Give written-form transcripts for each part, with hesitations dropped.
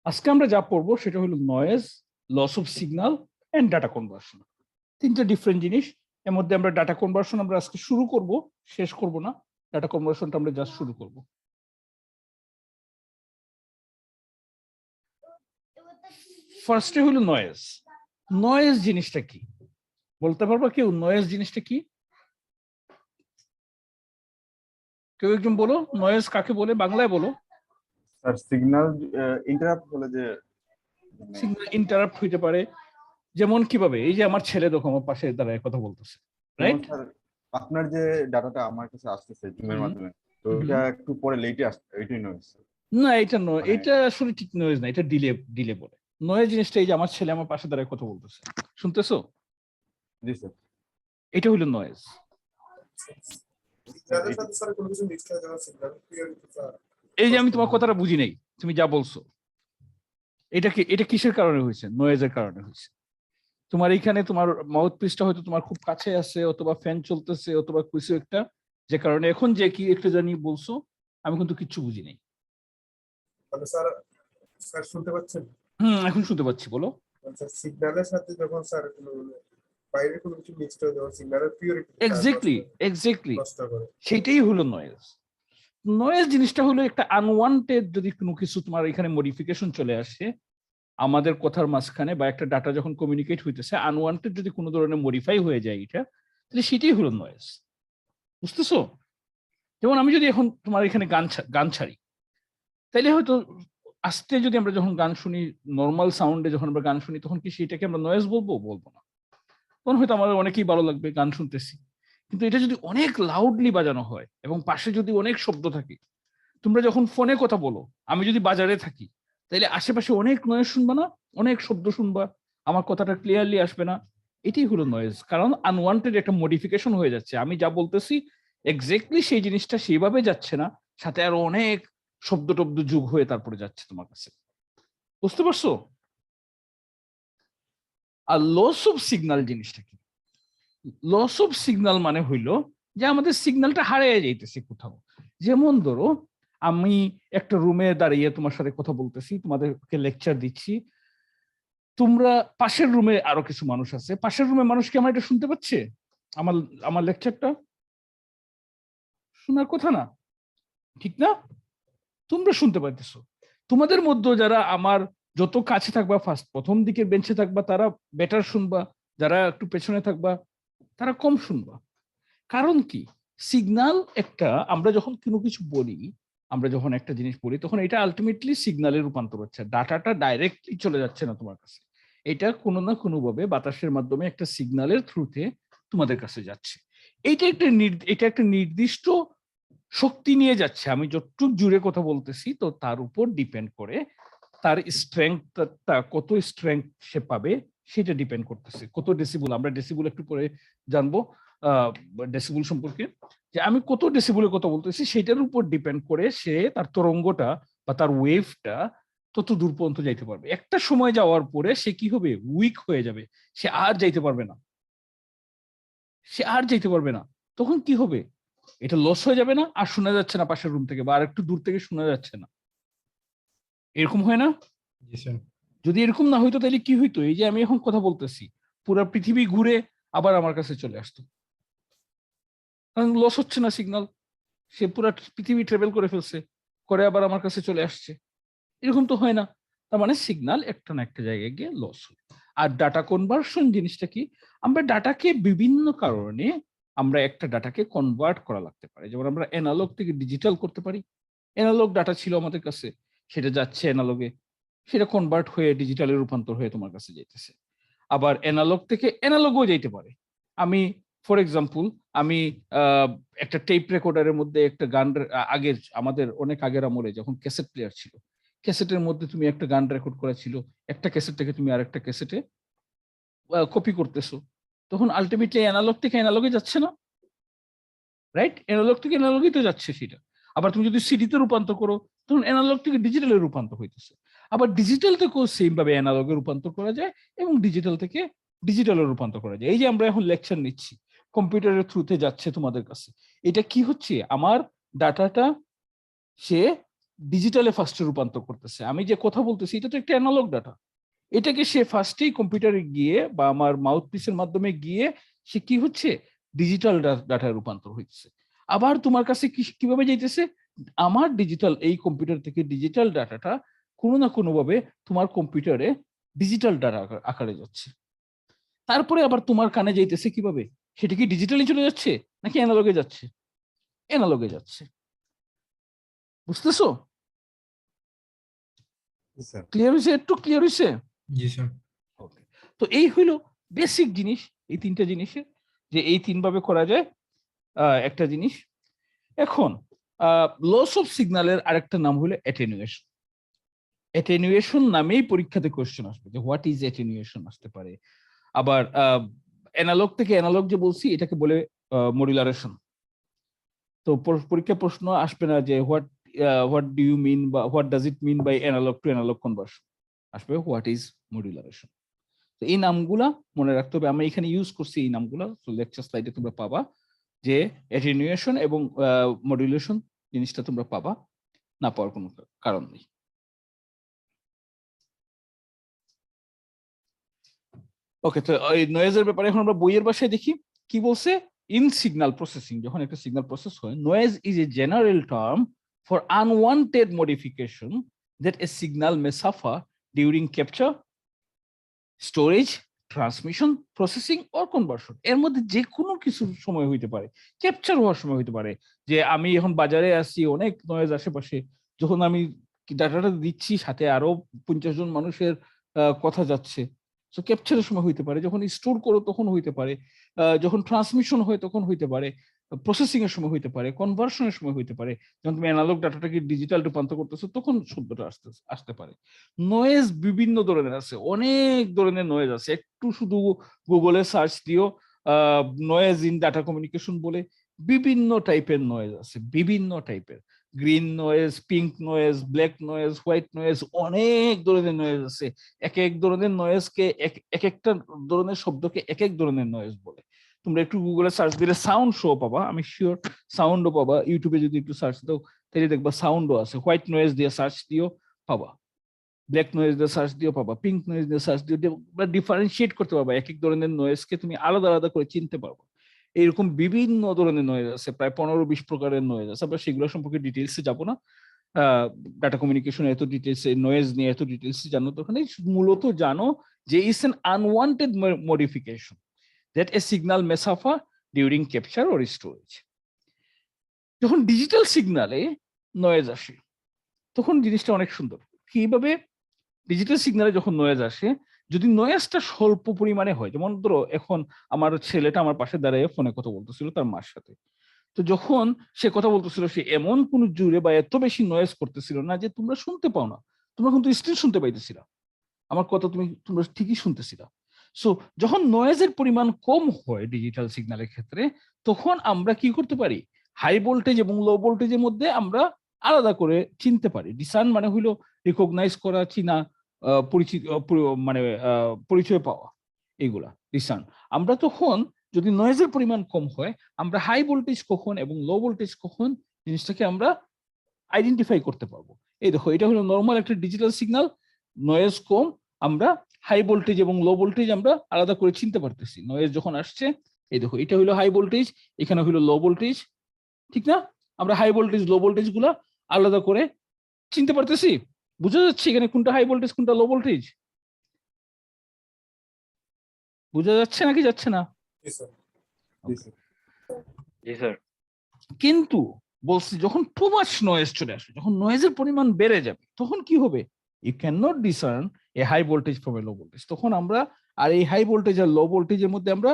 আজকে আমরা যা পড়বো সেটা হলো noise, loss of signal and data conversion. তিনটা ডিফারেন্ট জিনিস। এর মধ্যে আমরা ডাটা কনভার্সন আমরা আজকে শুরু করব, শেষ করব না। ডাটা কনভার্সনটা আমরা জাস্ট শুরু করব। ফার্স্টে হলো নয়েজ। নয়েজ জিনিসটা কি বলতে পারবা কেউ? নয়েজ জিনিসটা কি কেউ একজন বলো। নয়েজ কাকে বলে বাংলায় বলো। স্যার সিগন্যাল ইন্টারাপ্ট হলে যে সিগন্যাল ইন্টারাপ্ট হইতে পারে। যেমন কিভাবে? এই যে আমার ছেলে দেখো আমার পাশে দাঁড়ায় কথা বলতেছে, রাইট? স্যার আপনার যে ডাটাটা আমার কাছে আসতেছে জুমের মাধ্যমে, তো হুম। এটা একটু পরে লেটে আসছে, এটাই নয় স্যার। না এটা নয়, মানে এটা আসলে ঠিক নয়েজ না, এটা ডিলে ডিলে বলে। নয়েজ জিনিসটা এই যে আমার ছেলে আমার পাশে দাঁড়ায় কথা বলতেছে, শুনতেছো? জি স্যার। এটা হইলো নয়েজ। এই যে আমি তোমার কথাটা বুঝি নাই, তুমি যা বলছো এটা কিসের কারণে হয়েছে? নয়েজের কারণে হয়েছে। তোমার এইখানে তোমার মাউথ পিসটা হয়তো তোমার খুব কাছে আছে, অথবা ফ্যান চলতেছে, অথবা কিছু একটা, যে কারণে এখন যে কি একটা জানি বলছো আমি কিন্তু কিচ্ছু বুঝি নাই। স্যার স্যার শুনতে পাচ্ছেন? এখন শুনতে পাচ্ছি, বলো। সিগন্যালের সাথে যখন স্যার বাইরে কোনো কিছু মিক্সড হয়ে যাওয়া সিগন্যালের পিউরিটি এক্স্যাক্টলি নষ্ট করে। সেটাই হলো নয়েজ। নয়েজ জিনিসটা হলো একটা আনওয়ান্টেড যদি কোনো কিছু তোমার এখানে মডিফিকেশন চলে আসে আমাদের কথার মাঝখানে, বা একটা ডাটা যখন কমিউনিকেট হইতেছে আনওয়ান্টেড যদি কোনো ধরনের মডিফাই হয়ে যায় এটা, তাহলে সেটাই হলো নয়েজ। বুঝতেছো? যেমন আমি যদি এখন তোমার এখানে গান ছাড়ি, তাইলে হয়তো আস্তে যদি আমরা যখন গান শুনি, নর্মাল সাউন্ডে যখন আমরা গান শুনি, তখন কি সেটাকে আমরা নয়েজ বলবো? বলবো না। তখন হয়তো আমাদের অনেকেই ভালো লাগবে, গান শুনতেছি। কিন্তু এটা যদি অনেক লাউডলি বাজানো হয় এবং পাশে যদি অনেক শব্দ থাকে, তোমরা যখন ফোনে কথা বলো, আমি যদি বাজারে থাকি, তাইলে আশেপাশে অনেক নয়েজ শুনবা না? অনেক শব্দ শুনবা, আমার কথাটা ক্লিয়ারলি আসবে না। এটাই হলো নয়েজ, কারণ আনওয়ান্টেড একটা মডিফিকেশন হয়ে যাচ্ছে। আমি যা বলতেছি এক্স্যাক্টলি সেই জিনিসটা সেইভাবে যাচ্ছে না, সাথে আরো অনেক শব্দ টব্দ যুগ হয়ে তারপরে যাচ্ছে তোমার কাছে। বুঝতে পারছো? আর লস অফ সিগন্যাল জিনিসটা কি? লস অফ সিগন্যাল মানে হইলো যে আমাদের সিগন্যালটা হারিয়ে যাইতেছে কোথাও। যেমন ধরো আমি একটা রুমে দাঁড়িয়ে তোমার সাথে কথা বলতেছি, তোমাদেরকে লেকচার দিচ্ছি, তোমরা পাশের রুমে আরো কিছু মানুষ আছে, পাশের রুমে মানুষ কি আমার এটা শুনতে পাচ্ছে? আমার আমার লেকচারটা শোনার কথা না, ঠিক না? তোমরা শুনতে পাইতেছো। তোমাদের মধ্যে যারা আমার যত কাছে থাকবা, ফার্স্ট প্রথম দিকের বেঞ্চে থাকবা, তারা বেটার শুনবা, যারা একটু পেছনে থাকবা তারা কম শুনবা। কারণ কি? সিগন্যাল একটা, আমরা যখন কোনো কিছু বলি, আমরা যখন একটা জিনিস বলি, তখন এটা আলটিমেটলি সিগন্যালে রূপান্তর হচ্ছে। ডাটাটা ডাইরেক্টলি চলে যাচ্ছে না তোমার কাছে, এটা কোনো না কোনো ভাবে বাতাসের মাধ্যমে একটা সিগন্যালের থ্রুতে তোমাদের কাছে যাচ্ছে। এটা একটা নির্দিষ্ট শক্তি নিয়ে যাচ্ছে। আমি যতটুকু জুড়ে কথা বলতেছি, তো তার উপর ডিপেন্ড করে তার স্ট্রেংথটা, কত স্ট্রেংথ সে পাবে সেটা ডিপেন্ড করতেছে। কত ডেসিবল, আমরা ডেসিবল একটু পরে জানবো ডেসিবল সম্পর্কে, যে আমি কত ডেসিবলে কথা বলতেছি সেটার উপর ডিপেন্ড করে সে তার তরঙ্গটা বা তার ওয়েভটা তত দূর পর্যন্ত যাইতে পারবে। একটা সময় যাওয়ার পরে সে কি হবে? উইক হয়ে যাবে, সে আর যাইতে পারবে না, সে আর যাইতে পারবে না। তখন কি হবে? এটা লস হয়ে যাবে না, আর শোনা যাচ্ছে না পাশের রুম থেকে, বা আর একটু দূর থেকে শোনা যাচ্ছে না। এরকম হয় না? যদি এরকম না হইতো তাহলে কি হইতো? এই যে আমি এখন কথা বলতেছি, পুরো পৃথিবী ঘুরে আবার আমার কাছে চলে আসতো, কারণ লস হচ্ছে না সিগন্যাল। সে পুরো পৃথিবী ট্রেভেল করে ফেলছে, করে আবার আমার কাছে চলে আসছে। এরকম তো হয় না। তার মানে সিগন্যাল একটা না একটা জায়গায় গিয়ে লস হয়। আর ডাটা কনভার্সন জিনিসটা কি? আমরা ডাটাকে বিভিন্ন কারণে, আমরা একটা ডাটাকে কনভার্ট করা লাগতে পারে। যেমন আমরা অ্যানালগ থেকে ডিজিটাল করতে পারি। অ্যানালগ ডাটা ছিল আমাদের কাছে, সেটা যাচ্ছে অ্যানালগে, সেটা কনভার্ট হয়ে ডিজিটালে রূপান্তর হয়ে তোমার কাছে যাইতেছে। আবার অ্যানালগ থেকে অ্যানালগও যাইতে পারে। আমি ফর এক্সাম্পল, আমি একটা টেপ রেকর্ডারের মধ্যে একটা গান, আগের আমাদের অনেক আগের আমলে যখন ক্যাসেট প্লেয়ার ছিল, ক্যাসেটের মধ্যে তুমি একটা গান রেকর্ড করা ছিল, একটা ক্যাসেট থেকে তুমি আরেকটা ক্যাসেটে কপি করতেছো, তখন আলটিমেটলি অ্যানালগ থেকে অ্যানালগে যাচ্ছে না, রাইট? অ্যানালগ থেকে অ্যানালগই তো যাচ্ছে সেটা। আবার তুমি যদি সিডিতে রূপান্তর করো, তখন অ্যানালগ থেকে ডিজিটালে রূপান্তর হইতেছে। আবার ডিজিটাল থেকেও সেম ভাবে অ্যানালগে রূপান্তর করা যায়, এবং ডিজিটাল থেকে ডিজিটালে রূপান্তর করা যায়। এই যে আমরা এখন লেকচার নিচ্ছি, কম্পিউটারের থ্রুতে যাচ্ছে তোমাদের কাছে। এটা কি হচ্ছে? আমার ডাটাটা সে ডিজিটালে ফার্স্টে রূপান্তর করতেছে। আমি যে কথা বলতেছি এটা তো একটা অ্যানালগ ডাটা, এটাকে সে ফার্স্টেই কম্পিউটারে গিয়ে বা আমার মাউথ পিসের মাধ্যমে গিয়ে সে কি হচ্ছে ডিজিটাল ডাটায় রূপান্তর হচ্ছে। আবার তোমার কাছে কিভাবে যাইতেছে, আমার ডিজিটাল এই কম্পিউটার থেকে ডিজিটাল ডাটাটা কোনো না কোনো ভাবে তোমার কম্পিউটারে ডিজিটাল ডাটা আকারে যাচ্ছে, তারপরে আবার তোমার কানে যাইতেছে কিভাবে, সেটা কি ডিজিটালি চলে যাচ্ছে নাকি অ্যানালগে যাচ্ছে? অ্যানালগে যাচ্ছে। বুঝতেছো? স্যার ক্লিয়ার হয়েছে? একটু ক্লিয়ার হয়েছে? জি স্যার। ওকে, তো এই হইলো বেসিক জিনিস, এই তিনটা জিনিসের যে এই তিন ভাবে করা যায় একটা জিনিস। এখন লস অফ সিগন্যালের আরেকটা নাম হলো অ্যাটেনুয়েশন। অ্যাটেনুয়েশন নামেই পরীক্ষাতে কোশ্চেন আসবে যে হোয়াট ইজ অ্যাটেনুয়েশন আসতে পারে। আবার অ্যানালগ থেকে অ্যানালগ যে বলছি এটাকে বলে মডুলারেশন। তো পরীক্ষা প্রশ্ন আসবে না যে হোয়াট ডু ইউ মিন বা what does it mean by analogue to analogue conversion, আসবে হোয়াট ইজ মডুলারেশন। তো এই নামগুলা মনে রাখতে হবে, আমি এখানে ইউজ করছি এই নামগুলা, তো লেকচার স্লাইডে তোমরা পাবা যে অ্যাটেনুয়েশন এবং মডুলেশন জিনিসটা তোমরা পাবা, না পাওয়ার কোনো কারণ নেই। ওকে, তো এই নয়েজের ব্যাপারে এখন আমরা বইয়ের ভাষায় দেখি কি বলছে। ইন সিগন্যাল প্রসেসিং, যখন একটা সিগন্যাল প্রসেস হয়, noise is a general term for unwanted modification that a signal May suffer during capture, storage, transmission, processing or conversion. এর মধ্যে যে কোনো কিছু সময় হইতে পারে, ক্যাপচার হওয়ার সময় হইতে পারে, যে আমি এখন বাজারে আসছি, অনেক নয়েজ আশেপাশে, যখন আমি ডাটাটা দিচ্ছি সাথে আরো 50 জন মানুষের কথা যাচ্ছে, সো ক্যাপচারের সময় হইতে পারে, যখন স্টোর করো তখন হইতে পারে, যখন ট্রান্সমিশন হয় তখন হইতে পারে, প্রসেসিং এর সময় হইতে পারে, কনভার্সনের সময় হইতে পারে, যখন তুমি অ্যানালগ ডাটাটাকে ডিজিটাল রূপান্তর করতেছো তখন শব্দটা আসতে পারে। নয়েজ বিভিন্ন ধরনের আছে, অনেক ধরনের নয়েজ আছে। একটু শুধু গুগলে সার্চ দিও নয়েজ ইন ডাটা কমিউনিকেশন বলে, বিভিন্ন টাইপের নয়েজ আছে, বিভিন্ন টাইপের। Green noise, pink noise, black noise, white noise, অনেক ধরনের নয়েজ আছে। এক এক ধরনের নয়েজকে এক একটা ধরনের শব্দকে এক এক ধরনের নয়েজ বলে। তোমরা একটু গুগলে সার্চ দিলে সাউন্ড শো পাবা, আমি শিওর সাউন্ডও পাবা। ইউটিউবে যদি একটু সার্চ দাও তাহলে দেখবা সাউন্ডও আছে। হোয়াইট নয়েজ দিয়ে সার্চ দিও পাবা, ব্ল্যাক নয়েজ দিয়ে সার্চ দিও পাবা, পিঙ্ক নয়েজ দিয়ে সার্চ দিও, ডিফারেন্সিয়েট করতে পারবা। এক এক ধরনের নয়েজকে তুমি আলাদা আলাদা করে চিনতে পারবো। এইরকম বিভিন্ন ধরনের নয়েজ আছে, প্রায় 15-20 প্রকারের নয়েজ আছে। আমরা সেগুলো সম্পর্কে ডিটেলসে যাবো না। ডাটা কমিউনিকেশন এত ডিটেলস, নয়েজ নিয়ে এত ডিটেলস জানো তো ওখানে, মূলত জানো যে it's an unwanted modification that a signal May suffer during capture or storage. যখন ডিজিটাল সিগন্যালে নয়েজ আসে তখন জিনিসটা অনেক সুন্দর। কিভাবে ডিজিটাল সিগন্যালে যখন নয়েজ আসে, যদি নয়েজটা স্বল্প পরিমাণে হয়, যেমন ধরো এখন আমার ছেলেটা আমার পাশে দাঁড়িয়ে ফোনে কথা বলতেছিল তার মার সাথে, তো যখন সে কথা বলতেছিল সে এমন কোন জোরে বা এত বেশি নয়েজ করতেছিল না যে তোমরা শুনতে পাও না, তোমরা কিন্তু স্টিল শুনতে পাইতেছিলা আমার কথা, তোমরা ঠিকই শুনতেছিলা। সো যখন নয়েজের পরিমাণ কম হয় ডিজিটাল সিগন্যালের ক্ষেত্রে, তখন আমরা কি করতে পারি, হাই ভোল্টেজ এবং লো ভোল্টেজের মধ্যে আমরা আলাদা করে চিনতে পারি। ডিসার্ন মানে হইলো রিকগনাইজ করা, চিনা, পরিচিত, মানে পরিচয় পাওয়া, এইগুলা ডিসার্ন। আমরা তখন যদি নয়েজের পরিমাণ কম হয়, আমরা হাই ভোল্টেজ কখন এবং লো ভোল্টেজ কখন জিনিসটাকে আমরা আইডেন্টিফাই করতে পারবো। এই দেখো, এটা হলো নর্মাল একটা ডিজিটাল সিগন্যাল, নয়েজ কম, আমরা হাই ভোল্টেজ এবং লো ভোল্টেজ আমরা আলাদা করে চিনতে পারতেছি। নয়েজ যখন আসছে, এই দেখো এটা হলো হাই ভোল্টেজ, এখানে হলো লো ভোল্টেজ, ঠিক না? আমরা হাই ভোল্টেজ লো ভোল্টেজ গুলা আলাদা করে চিনতে পারতেছি। বুঝা যাচ্ছে এখানে কোনটা হাই ভোল্টেজ কোনটা লো ভোল্টেজ? বুঝা যাচ্ছে নাকি যাচ্ছে না? জি স্যার। জি স্যার। কিন্তু বলছি যখন টু মাচ নয়েজ চলে আসে, যখন নয়েজের পরিমাণ বেড়ে যাবে, তখন কি হবে, you can not discern a high voltage from a low voltage. তখন আমরা আর এই হাই ভোল্টেজ আর লো ভোল্টেজের মধ্যে আমরা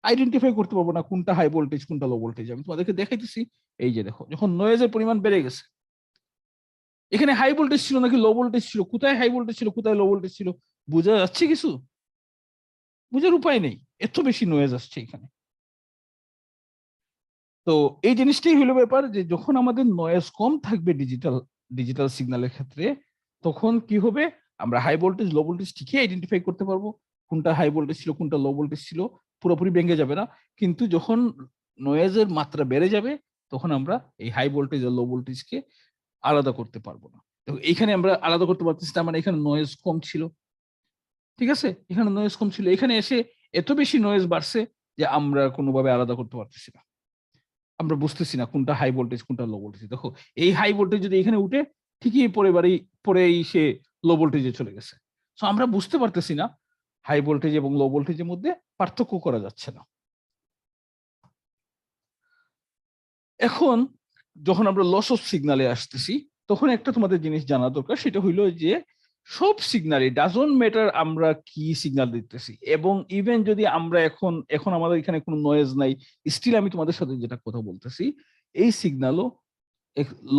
আইডেন্টিফাই করতে পারবো না কোনটা হাই ভোল্টেজ কোনটা লো ভোল্টেজ। আমি তোমাদেরকে দেখাইতেছি, এই যে দেখো, যখন নয়েজের পরিমাণ বেড়ে গেছে, এখানে হাই ভোল্টেজ ছিল নাকি লো ভোল্টেজ ছিল, কোথায় হাই ভোল্টেজ ছিল কোথায় লো ভোল্টেজ ছিল, বোঝা যাচ্ছে কিছু? বোঝার উপায় নেই, এত বেশি নয়েজ আসছে এখানে। তো এই জিনিসটাই হলো ব্যাপার, যে যখন আমাদের নয়েজ কম থাকবে ডিজিটাল সিগন্যালের ক্ষেত্রে, তখন কি হবে, আমরা হাই ভোল্টেজ লো ভোল্টেজ ঠিকই আইডেন্টিফাই করতে পারবো, কোনটা হাই ভোল্টেজ ছিল কোনটা লো ভোল্টেজ ছিল, পুরোপুরি ভেঙে যাবে না। কিন্তু যখন নয়েজের মাত্রা বেড়ে যাবে, তখন আমরা এই হাই ভোল্টেজ আর লো ভোল্টেজকে আলাদা করতে পারবো না। তো এখানে আমরা আলাদা করতে পারতেছি না, মানে এখানে নয়েজ কম ছিল, ঠিক আছে, এখানে নয়েজ কম ছিল, এখানে এসে এত বেশি নয়েজ বাড়ছে যে আমরা কোনোভাবে আলাদা করতে পারতেছি না, আমরা বুঝতেছি না কোনটা হাই ভোল্টেজ কোনটা লো ভোল্টেজ। দেখো এই হাই ভোল্টেজ যদি এখানে উঠে ঠিকই পরেই সে লো ভোল্টেজে চলে গেছে। সো আমরা বুঝতে পারতেছি না হাই ভোল্টেজ এবং লো ভোল্টেজের মধ্যে পার্থক্য করা যাচ্ছে না। এখন যখন আমরা লস অফ সিগনালে আসতেছি তখন একটা তোমাদের জিনিস জানা দরকার, সেটা হইলো যে সব সিগনালে ডাজন্ট ম্যাটার আমরা কি সিগন্যাল দিতেছি, এবং ইভেন যদি আমরা এখন আমাদের এখানে কোনো নয়েজ নাই, স্টিল আমি তোমাদের সাথে যেটা কথা বলতেছি এই সিগন্যালও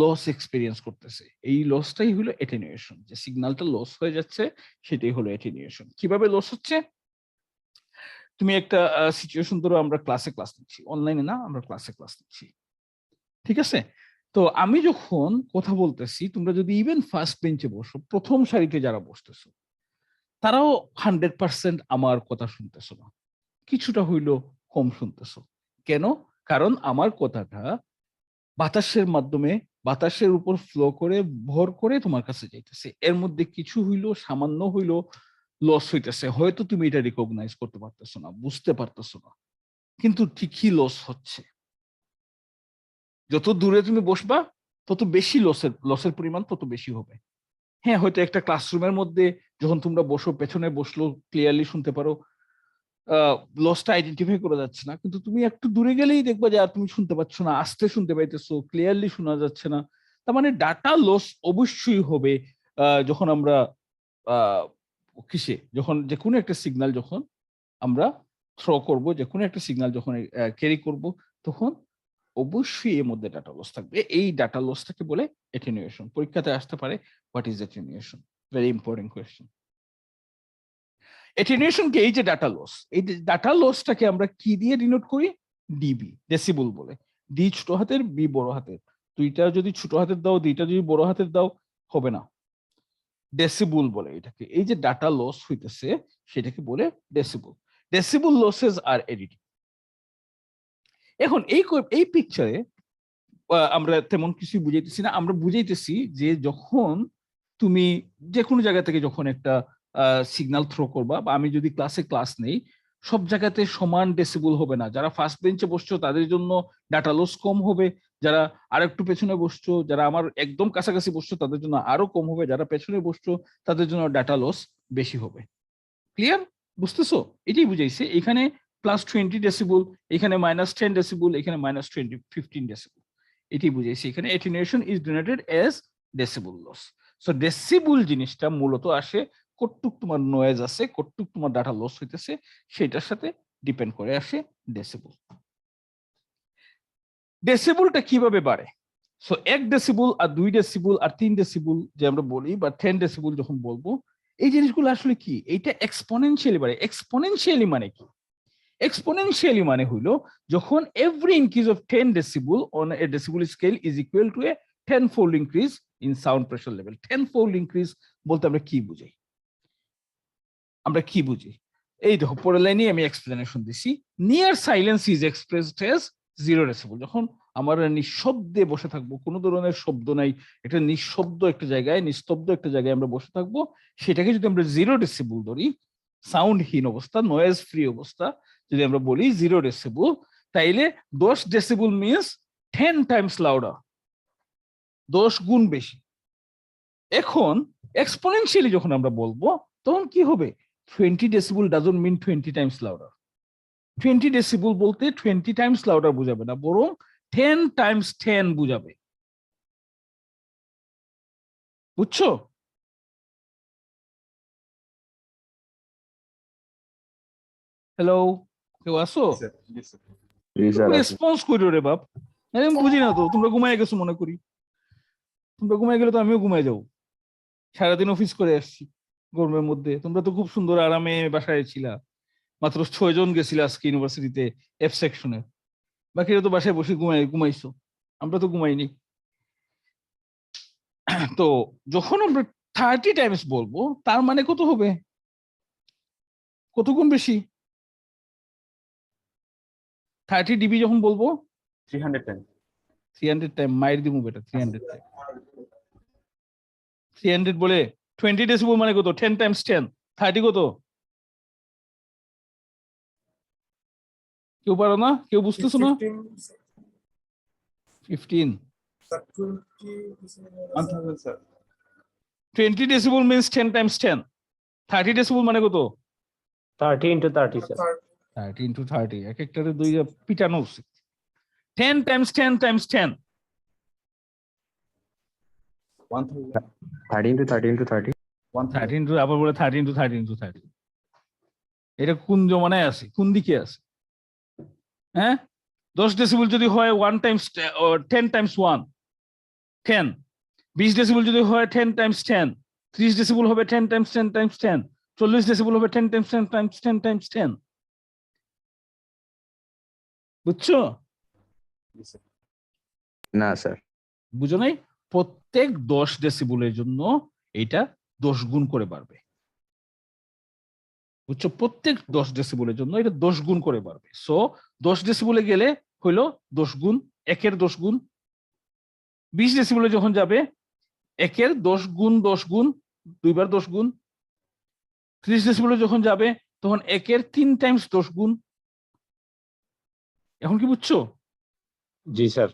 লস এক্সপেরিয়েন্স করতেছে। এই লসটাই হলো অ্যাটেনুয়েশন, যে সিগন্যালটা লস হয়ে যাচ্ছে সেটাই হলো অ্যাটেনুয়েশন। কিভাবে লস হচ্ছে? তুমি একটা সিচুয়েশন ধরো, আমরা ক্লাস নিচ্ছি, অনলাইনে না, আমরা ক্লাস নিচ্ছি, ঠিক আছে? তো আমি যখন কথা বলতেছি তোমরা যদি ইভেন ফার্স্ট বেঞ্চে বসো, প্রথম সারিতে যারা বসতেছো তারাও 100% আমার কথা শুনতেছো না, কিছুটা হইলো কম শুনতেছো। কেন? কারণ আমার কথাটা বাতাসের মাধ্যমে বাতাসের উপর ফ্লো করে ভর করে তোমার কাছে যাইতেছে, এর মধ্যে কিছু হইলো সামান্য হইলো লস হইতেছে, হয়তো তুমি এটা রিকগনাইজ করতে পারতেছো না, বুঝতে পারতেছো না, কিন্তু ঠিকই লস হচ্ছে। যত দূরে তুমি বসবা তত বেশি লসের পরিমাণ তত বেশি হবে। হ্যাঁ, হয়তো একটা ক্লাসরুমের মধ্যে যখন তোমরা বসো, পেছনে বসলো ক্লিয়ারলি শুনতে পারো, লসটা আইডেন্টিফাই করা যাচ্ছে না, কিন্তু তুমি একটু দূরে গেলেই দেখবা যে আর তুমি শুনতে পাচ্ছ না, আস্তে শুনতে পাইতেছো, ক্লিয়ারলি শোনা যাচ্ছে না। তার মানে ডাটা লস অবশ্যই হবে যখন আমরা যখন যে কোনো একটা সিগন্যাল যখন আমরা থ্রো করব, যে কোনো একটা সিগন্যাল যখন ক্যারি করব, তখন অবশ্যই এর মধ্যে ডাটা লস থাকবে। এই ডাটা লসটাকে বলে অ্যাটেনুয়েশন। পরীক্ষাতে আসতে পারে what is attenuation, very important question. Attenuation কি? এই যে ডাটা লস, এই ডাটা লসটাকে আমরা কি দিয়ে ডিনোট করি? ডিবি, ডেসিবল বলে। ডি ছোট হাতের, বি বড় হাতের, দুইটা যদি ছোট হাতের দাও দুইটা যদি বড় হাতের দাও হবে না, ডেসিবল বলে এটাকে। এই যে ডাটা লস হইতেছে সেটাকে বলে ডেসিবল। ডেসিবল লসেস আর এডিটিভ। এখন এই পিকচারে আমরা তেমন কিছু বুঝাইতেছি না, আমরা বুঝাইতেছি যে যখন তুমি যে কোনো জায়গা থেকে যখন একটা সিগন্যাল থ্রো করবা, বা আমি যদি ক্লাস নেই, সব জায়গাতে সমান ডেসিবল হবে না। যারা ফার্স্ট বেঞ্চে বসছো তাদের জন্য ডাটা লস কম হবে, যারা আরেকটু পেছনে বসছো, যারা আমার একদম কাছাকাছি বসছো তাদের জন্য আরো কম হবে, যারা পেছনে বসছো তাদের জন্য ডাটা লস বেশি হবে। ক্লিয়ার? বুঝতেছো? এটাই বুঝাইছে। এখানে +20 ডেসিবল, এখানে -10 ডেসিবল, এখানে -15 ডেসিবল, এটাই বুঝাইছে। এখানে attenuation is denoted as decibel loss. So decibel জিনিসটা মূলত আসে কতটুক তোমার নয়েজ আছে, কতটুক তোমার ডাটা লস হইতেছে সেটার সাথে ডিপেন্ড করে আসে ডেসিবল। ডেসিবলটা কিভাবে বাড়ে? সো 1 ডেসিবল আর 2 ডেসিবল আর 3 ডেসিবল যে আমরা বলি, বা 10 ডেসিবল যখন বলবো, এই জিনিসগুলো আসলে কি? এইটা এক্সপোনেনশিয়ালি বাড়ে। এক্সপোনেনশিয়ালি মানে কি? এক্সপোনেনশিয়ালি মানে হইলো যখন every increase of 10 decibel on a decibel scale is equal to a 10-fold increase in sound pressure level. 10-fold increase বলতে আমরা কি বুঝি? এই দেখো পরের লাইনে আমি এক্সপ্লেনেশন দিছি। Near silence is expressed as 0 decibel. যখন আমরা নিঃশব্দে বসে থাকবো, কোনো ধরনের শব্দ নাই, একটা নিঃশব্দ একটা জায়গায়, নিস্তব্ধ একটা জায়গায় আমরা বসে থাকবো, সেটাকে যদি আমরা 0 ডেসিবল ধরি, সাউন্ডহীন অবস্থা, নয়েজ ফ্রি অবস্থা যদি আমরা বলি 0 ডেসিবল, তাইলে 10 ডেসিবল মিনস 10 টাইমস লাউডার, 10 গুণ বেশি। এখন এক্সপোনেনশিয়ালি যখন আমরা বলবো তখন কি হবে? 20 decibel doesn't mean 20 times louder. 20 decibel বলতে 20 টাইমস লাউডার বুঝাবে না, বরং 10 টাইমস 10 বুঝাবে। বুঝছো? হ্যালো, কেউ আসো? রেসপন্স করো রে বাপ। আমি বুঝি না তো, তোমরা ঘুমায় গেছো মনে করি। তোমরা ঘুমায় গেলে তো আমিও ঘুমায় যাবো। সারাদিন অফিস করে আসছি গরমের মধ্যে, তোমরা তো খুব সুন্দর আরামে বাসায় ছিলা। মাত্র 6 জন গেছিল আজকে ইউনিভার্সিটিতে এফ সেকশনে, বাকিরা তো বাসায় বসে ঘুমাইছো, আমরা তো ঘুমাইনি। তো যখন আমরা 30 টাইমস বলবো তার মানে কত হবে? কত গুণ বেশি? 30 ডিবি যখন বলবো 310 300 টাইম, মাইর দিমু বেটা 300 টাইম। 300 বলে 20 ডেসিবল মানে কত? 10 টাইমস 10 30 কত? কেউ পারো না? কেউ বুঝতেছো না? 15 1000 sir 20 decibel means 10 times 10 30 decibel মানে কত? 30 into 30, sir. 30 into 30 এক একটাতে দুইটা পিটানো উচিত। 10 times 10 times 10 1000 30 into 30 into 30. 30 into আবার বলে 30 into 30 into 30 এটা কোন জমানায় আছে? কোন দিকে আছে? হ্যাঁ 10 ডেসিবল যদি হয় 1 times 10 times 1 10 20 ডেসিবল যদি হয় 10 times 10 30 ডেসিবল হবে 10 times 10 times 10 40 ডেসিবল হবে 10 times 10 times 10 times 10 বুঝছো? না স্যার। বুঝো নাই? প্রত্যেক 10 ডেসিবলের জন্য এটা 10 গুণ করে বাড়বে। বুঝছো? প্রত্যেক 10 ডেসিবলের জন্য এটা 10 গুণ করে বাড়বে। সো 10 ডেসিবলে গেলে হইলো 10 গুণ, একের 10 গুণ। 20 ডেসিবলে যখন যাবে একের 10 গুণ 10 গুণ, দুইবার 10 গুণ। 30 ডেসিবলে যখন যাবে তখন একের 3 টাইমস 10 গুণ। এখন কি বুঝছো? জি স্যার।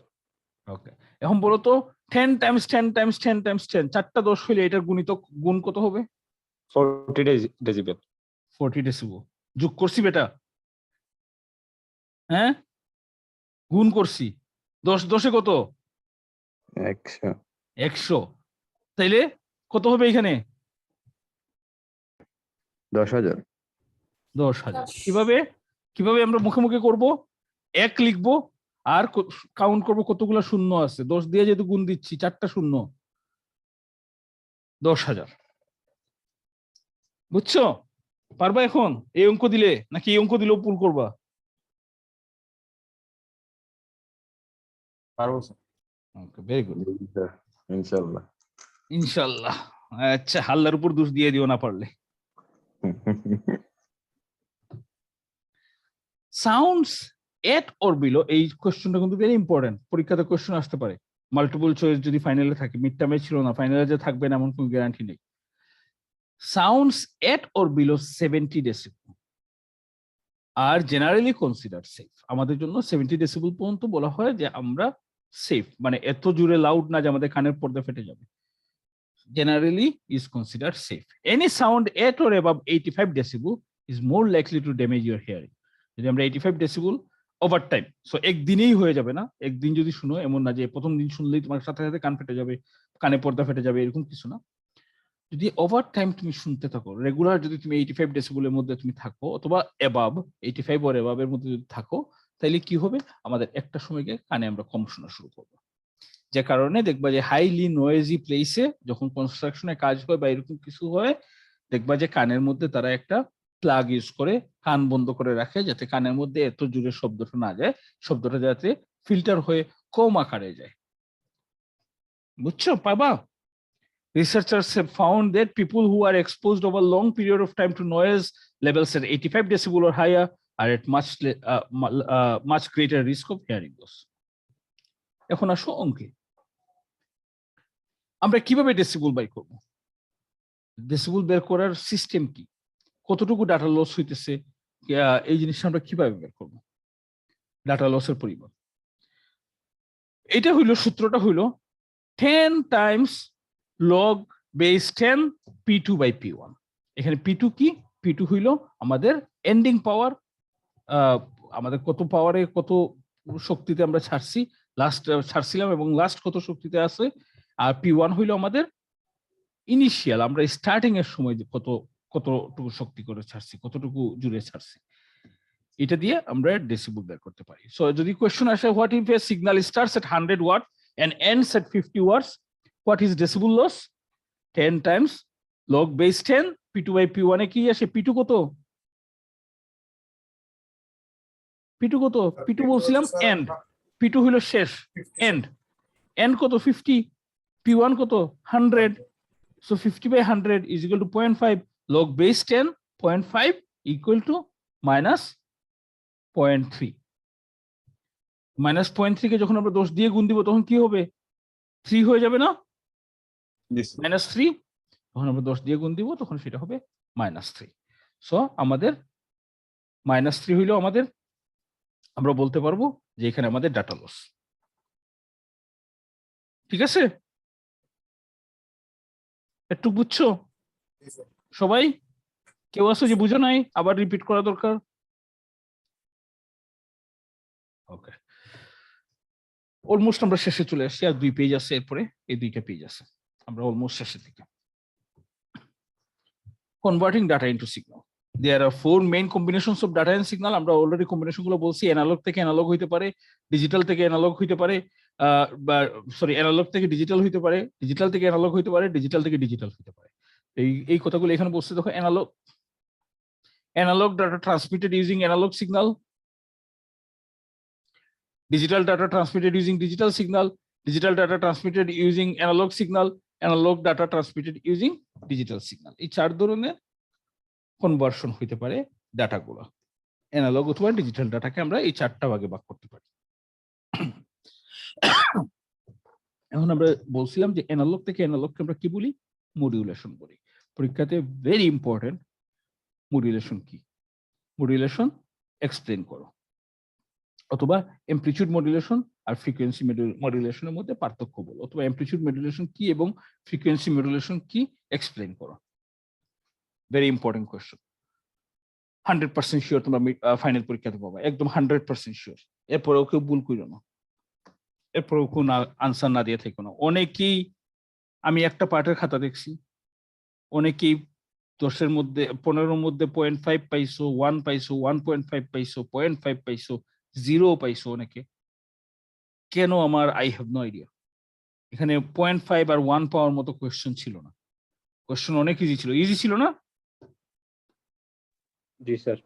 ওকে, এখন বলো তো 10 টাইমস 10 টাইমস 10 টাইমস 10 চারটা 10 হইলে এটার গুণিতক গুণ কত হবে? 40 ডেসিবেল। 40 ডেসিবল। যোগ করছি বেটা, হ্যাঁ গুণ করছি। 10 10 কত? 100। 100। তাইলে কত হবে এখানে? 10,000। 10,000। কিভাবে কিভাবে আমরা মুখে মুখে করব? 1 লিখবো আর কাউন্ট করব কতগুলো শূন্য আছে। 10 দিয়ে যেহেতু গুণ দিচ্ছি, চারটা শূন্য, 10,000। বুঝছো? পারবা এখন এই অঙ্ক দিলে, নাকি এই অঙ্ক দিলেও পুল করবা? পারবো স্যার ওকে, ভেরি গুড, ইনশাআল্লাহ। ইনশাআল্লাহ। আচ্ছা, হাল্লার উপর দোষ দিয়ে দিও না পারলে। সাউন্ডস এট অর বিলো, এই কোশ্চেনটা কিন্তু ভেরি ইম্পর্টেন্ট। পরীক্ষাতে কোশ্চেন আসতে পারে, মাল্টিপল চয়েস যদি ফাইনালে থাকে। মিড টার্মে ছিল না, ফাইনালে যে থাকবে না এমন কোনো গ্যারান্টি নেই। Sounds at or below 70 decibel are generally consider safe. আমাদের জন্য 70 ডেসিবল পর্যন্ত বলা হয় যে আমরা সেফ, মানে এত জোরে লাউড না যে আমাদের কানের পর্দা ফেটে যাবে। Generally is considered safe. Any sound at or above 85 decibel is more likely to damage your hearing. যদি আমরা 85 ডেসিবল ওভার টাইম, সো একদিনেই হয়ে যাবে না। একদিন যদি শুনো, এমন না যে প্রথম দিন শুনলেই তোমার সাথে সাথে কান ফেটে যাবে, কানে পর্দা ফেটে যাবে, এরকম কিছু না। যদি ওভার টাইম তুমি শুনতে থাকো, রেগুলার যদি তুমি 85 ডেসিবলের মধ্যে তুমি থাকো, অথবা অ্যাবাভ 85 or above এর মধ্যে যদি থাকো, তাহলে কি হবে? আমাদের একটা সময় গিয়ে কানে আমরা কম শোনা শুরু করবো। যে কারণে দেখবা যে হাইলি নয়েজি প্লেসে যখন কনস্ট্রাকশনে কাজ হয় বা এরকম কিছু হয়, দেখবা যে কানের মধ্যে তারা একটা প্লাগ ইউজ করে কান বন্ধ করে রাখে, যাতে কানের মধ্যে এত জোরে শব্দটা না যায়, শব্দটা যাতে ফিল্টার হয়ে কম আকারে যায়। বুঝছো পাবা? Researchers have found that people who are exposed over a long period of time to noise levels at 85 decibel or higher are at much greater risk of hearing loss. এখন আসো অঙ্কে। আমরা কিভাবে ডেসিবল বাই করব? Decibel বের করার system কি? কতটুকু ডাটা লস হইতেছে, এই জিনিসটা আমরা কিভাবে বের করব? ডাটা লসের পরিমাণ, এটা হইলো সূত্রটা হইলো 10 times log base 10 P2 by P1। এখানে P2 কি? P2 হইলো আমাদের এন্ডিং পাওয়ার, আমাদের কত পাওয়ারে কত শক্তিতে আমরা ছাড়ছি, লাস্ট ছাড়ছিলাম এবং লাস্ট কত শক্তিতে আছে। আর P1 হইলো আমাদের ইনিশিয়াল, আমরা স্টার্টিং এর সময় কতটুকু শক্তি করে ছাড়ছি, কতটুকু জুড়ে ছাড়ছি। এটা দিয়ে আমরা ডেসিবল বের করতে পারি। সো যদি কোশ্চেন আসে, what if a signal starts at 100 watt and ends at 50 watts, what is decibel loss? 10 times log base 10 P2 by P1 এ কি আসে? P2 কত? P2 কত? P2 বলছিলাম এন্ড, P2 হইলো শেষ, এন্ড। এন্ড কত? 50। P1 কত? 100। So 50 by 100 is equal to 0.5. Log base 10, 0.5 equal to minus 0.3. Minus 0.3 কে যখন আমরা 10 দিয়ে গুণ দিব তখন কি হবে? 3 হয়ে যাবে না? জি স্যার Minus 3 যখন আমরা 10 দিয়ে গুণ দিব তখন সেটা হবে -3। সো আমাদের -3 হইলো আমাদের, আমরা বলতে পারবো যে এখানে আমাদের ডাটা লস। ঠিক আছে? একটু বুঝছো জি স্যার। সবাই? কেউ আছো যে বুঝো নাই, আবার রিপিট করা দরকার? ওকে, অলমোস্ট আমরা শেষে চলে আসছি, আর 2 পেজ আছে, এরপরে এই 2টা পেজ আছে, আমরা অলমোস্ট শেষের দিকে। Converting data into signal, there are 4 main combinations of data and signal. আমরা অলরেডি কম্বিনেশন গুলো বলছি, অ্যানালগ থেকে অ্যানালগ হইতে পারে, ডিজিটাল থেকে অ্যানালগ হইতে পারে, বা সরি অ্যানালগ থেকে ডিজিটাল হইতে পারে, ডিজিটাল থেকে অ্যানালগ হইতে পারে, ডিজিটাল থেকে ডিজিটাল হইতে পারে। এই কথাগুলো এখানে বলছে। দেখো, analog data transmitted using analog signal, digital data transmitted using digital signal, digital data transmitted using analog signal, analog data transmitted using digital signal। এই 4 ধরনের কনভার্সন হইতে পারে ডাটাগুলো, অ্যানালগ অথবা ডিজিটাল ডাটাকে আমরা এই 4টা ভাগে ভাগ করতে পারি। এখন আমরা বলছিলাম যে অ্যানালগ থেকে অ্যানালগকে আমরা কি বলি? মডিউলেশন বলি। পরীক্ষাতে ভেরি ইম্পর্টেন্ট, মডিউলেশন কি? মডিউলেশন এক্সপ্লেন করো, অথবা অ্যামপ্লিটিউড মডুলেশন আর ফ্রিকোয়েন্সি মডুলেশনের মধ্যে পার্থক্য বলো, অথবা অ্যামপ্লিটিউড মডুলেশন কি এবং ফ্রিকোয়েন্সি মডুলেশন কি এক্সপ্লেন করো। ভেরি ইম্পর্টেন্ট কোয়েশ্চেন, 100% শিওর তোমরা ফাইনাল পরীক্ষাতে পাবা, একদম 100% শিওর। এরপরেও কেউ ভুল করো না, এরপরেও কোন আনসার না দিয়ে থেকো না। অনেকেই, আমি একটা পার্টের খাতা দেখছি, অনেকেই 10-এর মধ্যে 15-এর মধ্যে 0.5 পাইছো, 1 পাইছো, 1.5 পাইছো, 0.5 পাইছো, 0 পাইছো অনেকে। কেন? আমার আই হ্যাভ নো আইডিয়া। এখানে 0.5 আর 1 পাওয়ার মতো কোয়েশ্চেন ছিল না, কোয়েশ্চেন অনেক ইজি ছিল। ইজি ছিল না? জি স্যার।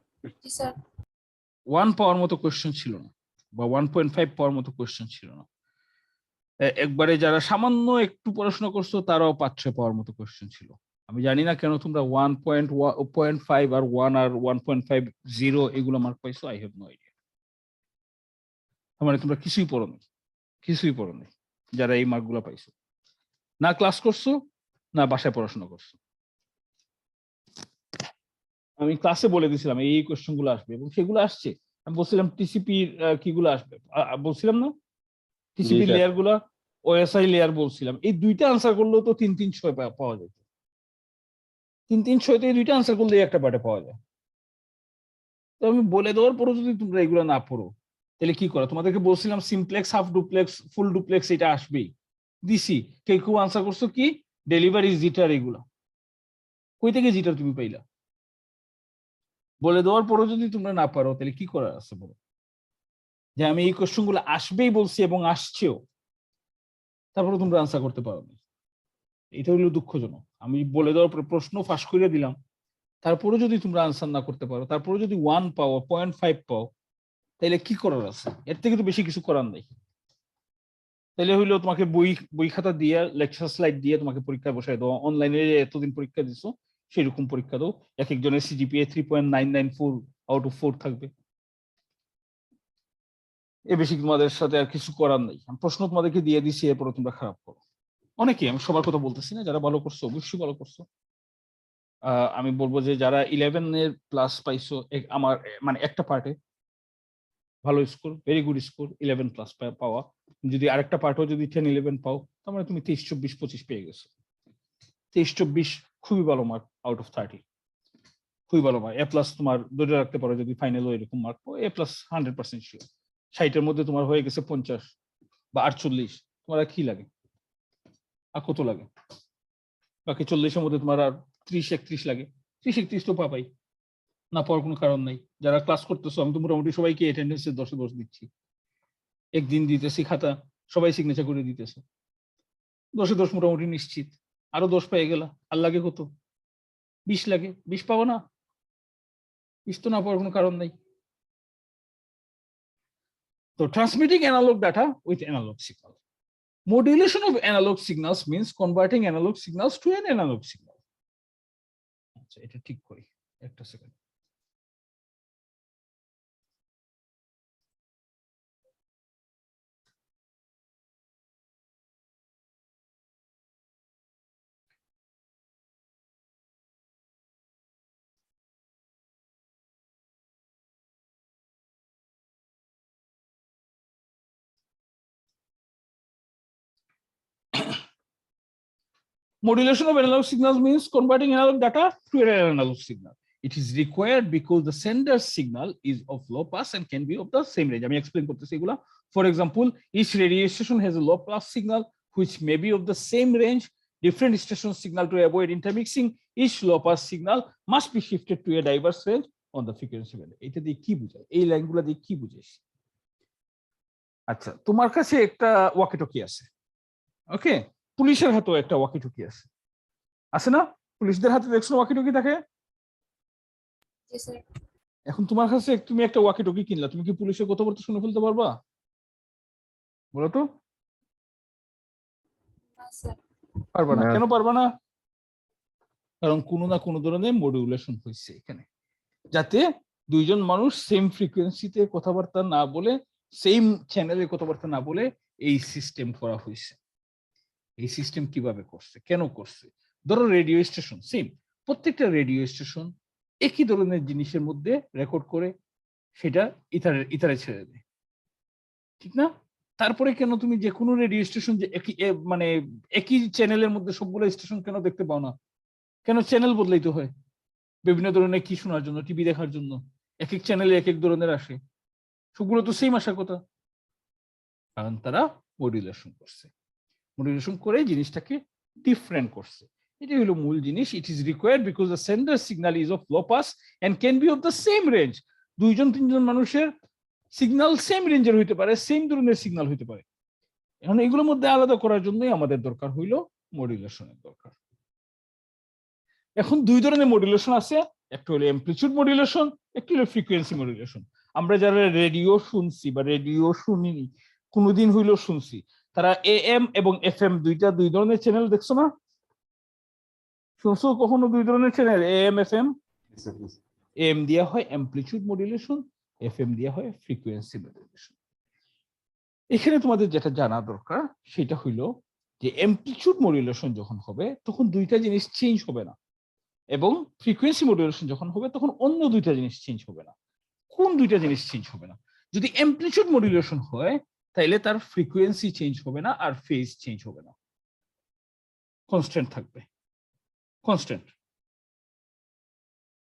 1 পাওয়ার মতো কোয়েশ্চেন ছিল না, বা 1.5 পাওয়ার মতো কোয়েশ্চেন ছিল না। একবারে যারা সামান্য একটু পড়াশোনা করছো তারাও 5-6 পাওয়ার মতো কোয়েশ্চেন ছিল। আমি জানি না কেন তোমরা 1.5 আর 1 আর 1.5 0 এগুলো মার্ক পাইছো। I have no idea. মানে তোমরা কিছুই পড়োনি, কিছুই পড়োনি যারা এই মার্কগুলো পাইছো। না ক্লাস করছো, না বাসায় পড়াশোনা করছো। আমি ক্লাসে বলে দিয়েছিলাম এই কোয়েশ্চেন গুলো আসবে, এবং সেগুলো আসছে। আমি বলছিলাম টিসিপি কিগুলো আসবে, বলছিলাম না? TCP sir. লেয়ার গুলা, ওএসআই লেয়ার বলছিলাম। এই 2টা আনসার করলেও তো 3-3-6 পাওয়া যেত। 3-3-6 তে এই 2টা আনসার করলে একটা পার্টে পাওয়া যায়। তো আমি বলে দেওয়ার পরও যদি তোমরা এগুলো না পড়ো, তাহলে কি করো? তোমাদেরকে বলছিলাম simplex, half duplex, full duplex এটা আসবেই, দিছি। কেউ আনসার করছো কি ডেলিভারি জিটার, এগুলা কই থেকে জিটার তুমি পাইলা? বলে দেওয়ার পরও যদি তোমরা না পারো, তাহলে কি করার আছে বলো? যে আমি এই কোশ্চেন গুলো আসবেই বলছি এবং আসছেও, তারপরে তোমরা আনসার করতে পারো না। এটা হলো দুঃখজনক। আমি বলে দেওয়ার পর প্রশ্ন ফাঁস করে দিলাম, তারপরে যদি তোমরা আনসার না করতে পারো, তারপরে যদি 1 পাও, 0.5 পাও, তাহলে কি করার আছে? এর থেকে তো বেশি কিছু করার নাই। তাহলে হইলো তোমাকে বই খাতা দিয়ে, লেকচার স্লাইড দিয়ে তোমাকে পরীক্ষায় বসাই দাও। অনলাইনে এতদিন পরীক্ষা দিছো, সেরকম পরীক্ষা দাও। এক একজনের সিজিপিএ 3.994 আউট অফ 4 থাকবে। এ বেশি তোমাদের সাথে আর কিছু করার নেই। প্রশ্ন তোমাদেরকে দিয়ে দিছি, এরপরে তোমরা খারাপ করো। অনেকে, আমি সবার কথা বলতেছি না, যারা ভালো করছো অবশ্যই ভালো করছো। আমি বলবো যে যারা 11-এর প্লাস পাইছো, আমার মানে একটা পার্টে ভালো score, very good score, 11 plus পাওয়া। যদি আরেকটা পার্টও যদি 10-11 পাও, তার মানে তুমি 23-24-25 পেয়ে গেছো। 23-24 খুবই ভালো মার্ক আউট অফ 30, খুবই ভালো মার্ক। এ প্লাস তোমার ধরে রাখতে পারো, যদি ফাইনালও এরকম মার্ক পাও, এ প্লাস 100% শিওর। 60-এর মধ্যে তোমার হয়ে গেছে 50 বা 48, তোমার আর কি লাগে? আর কত লাগে? বাকি 40-এর মধ্যে তোমার আর 30-31 লাগে। 30-31 তো পাবাই, না পাওয়ার কোনো কারণ নাই। যারা ক্লাস করতেছো, আমি তো মোটামুটি সবাইকে অ্যাটেন্ডেন্সে 10-এ 10 দিচ্ছি। একদিন দিতেছি খাতা, সবাই সিগনেচার করে দিতেছে। 10-এ 10 মোটামুটি নিশ্চিত। আরো 10 পেয়ে গেলা, আর লাগে কত? 20 লাগে। 20 পাবো না? 20 তো না পাওয়ার কোনো কারণ নাই। তো transmitting analog data with analog signal. Modulation of analog signals means converting analog signals to an analog signal. আচ্ছা, এটা ঠিক করি, একটা second. Modulation of analog signals means converting analog data to an analog signal. It is required because the sender signal is of low pass and can be of the same range. আমি explain করতেছি এগুলা. For example, each radio station has a low pass signal which may be of the same range. Different station signal to avoid intermixing. Each low pass signal must be shifted to a diverse range on the frequency band. এটা দিয়ে কি বোঝায়? এই লাইনগুলো দিয়ে কি বুঝিস? আচ্ছা, তোমার কাছে একটা ওয়াকি-টকি আছে, ওকে? পুলিশের হাতেও একটা ওয়াকি-টকি আছে, আছে না? পুলিশদের হাতে দেখছো ওয়াকি-টকি থাকে? এখন তোমার কাছে তুমি একটা ওয়াকি-টকি কিনলা, তুমি কি পুলিশের কথাবার্তা শুনে ফেলতে পারবা? বলো তো। পারবা না। কেন পারবা না? কারণ কোনো না কোনো ধরনের মডুলেশন হয়েছে এখানে, যাতে দুইজন মানুষ সেম ফ্রিকোয়েন্সিতে কথাবার্তা না বলে, সেম চ্যানেলে কথাবার্তা না বলে এই সিস্টেম করা হয়েছে। এই সিস্টেম কিভাবে করছে, কেন করছে? ধরো রেডিও স্টেশন সেম, প্রত্যেকটা রেডিও স্টেশন একই ধরনের জিনিসের মধ্যে রেকর্ড করে সেটা ইথারে ছেড়ে দেয়, ঠিক না? তারপরে কেন তুমি যে কোনো রেডিও স্টেশন যে মানে একই চ্যানেলের মধ্যে সবগুলো স্টেশন কেন দেখতে পাও না? কেন চ্যানেল বদলাইতে হয়? বিভিন্ন ধরনের কি শোনার জন্য, টিভি দেখার জন্য এক এক চ্যানেলে এক এক ধরনের আসে, সবগুলো তো সেম আসার কথা। কারণ তারা মডুলেশন করছে, মডুলেশন করে জিনিসটাকে ডিফারেন্ট করছে। এটাই হলো মূল জিনিস। It is required because the sender signal is of low pass and can be of the same range. দুইজন তিনজন মানুষের সিগন্যাল সেম রেঞ্জের হইতে পারে, সেম ধরনের সিগন্যাল হইতে পারে। এখন এগুলোর মধ্যে আলাদা করার জন্যই আমাদের দরকার হইলো মডুলেশনের দরকার। এখন দুই ধরনের মডুলেশন আছে, একটা হলো অ্যামপ্লিটিউড মডুলেশন, একটা হলো ফ্রিকোয়েন্সি মডুলেশন। আমরা যারা রেডিও শুনছি বা রেডিও শুনিনি, কোনোদিন হইলো শুনছি, তারা AM এবং FM দুই ধরনের চ্যানেল দেখছো না? শুনছো কখনো দুই ধরনের চ্যানেল AM FM? AM দেয়া হয় অ্যামপ্লিটিউড মডুলেশন, FM দেয়া হয় ফ্রিকোয়েন্সি মডুলেশন। এখানে তোমাদের যেটা জানা দরকার সেটা হইলো যে অ্যামপ্লিটিউড মডুলেশন যখন হবে তখন দুইটা জিনিস চেঞ্জ হবে না, এবং ফ্রিকোয়েন্সি মডুলেশন যখন হবে তখন অন্য দুইটা জিনিস চেঞ্জ হবে না। কোন দুইটা জিনিস চেঞ্জ হবে না? যদি অ্যামপ্লিটিউড মডুলেশন হয় তাহলে তার ফ্রিকোয়েন্সি চেঞ্জ হবে না আর ফেজ চেঞ্জ হবে না, কনস্ট্যান্ট থাকবে, কনস্ট্যান্ট।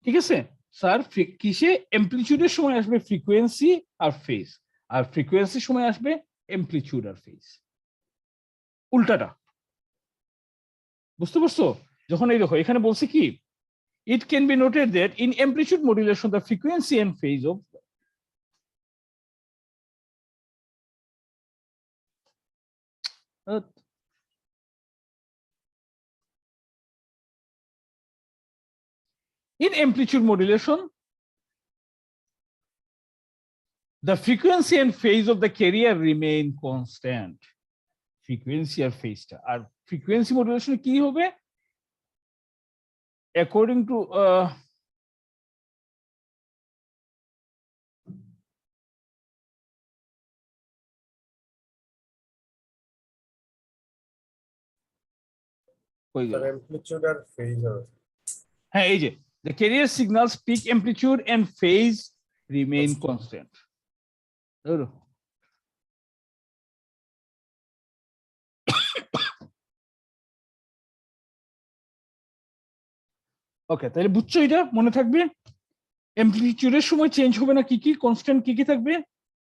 ঠিক আছে স্যার? কিসে? অ্যামপ্লিটিউডের সময় আসবে ফ্রিকোয়েন্সি আর ফেজ, আর ফ্রিকোয়েন্সির সময় আসবে অ্যামপ্লিটিউড আর ফেজ, উল্টাটা। বুঝতে পারছো? যখন এই দেখো এখানে বলছে কি, it can be noted that in amplitude modulation the frequency and phase of in amplitude modulation the frequency and phase of the carrier remain constant. Frequency R phase-টা, R frequency modulation কি হবে? According to amplitude R phase হবে। হ্যাঁ, এই যে the carrier signals peak amplitude and phase remain constant. ওকে, তাহলে বুঝছো? এটা মনে থাকবে। অ্যামপ্লিটিউডের সময় চেঞ্জ হবে না, কি কি কনস্ট্যান্ট কি কি থাকবে?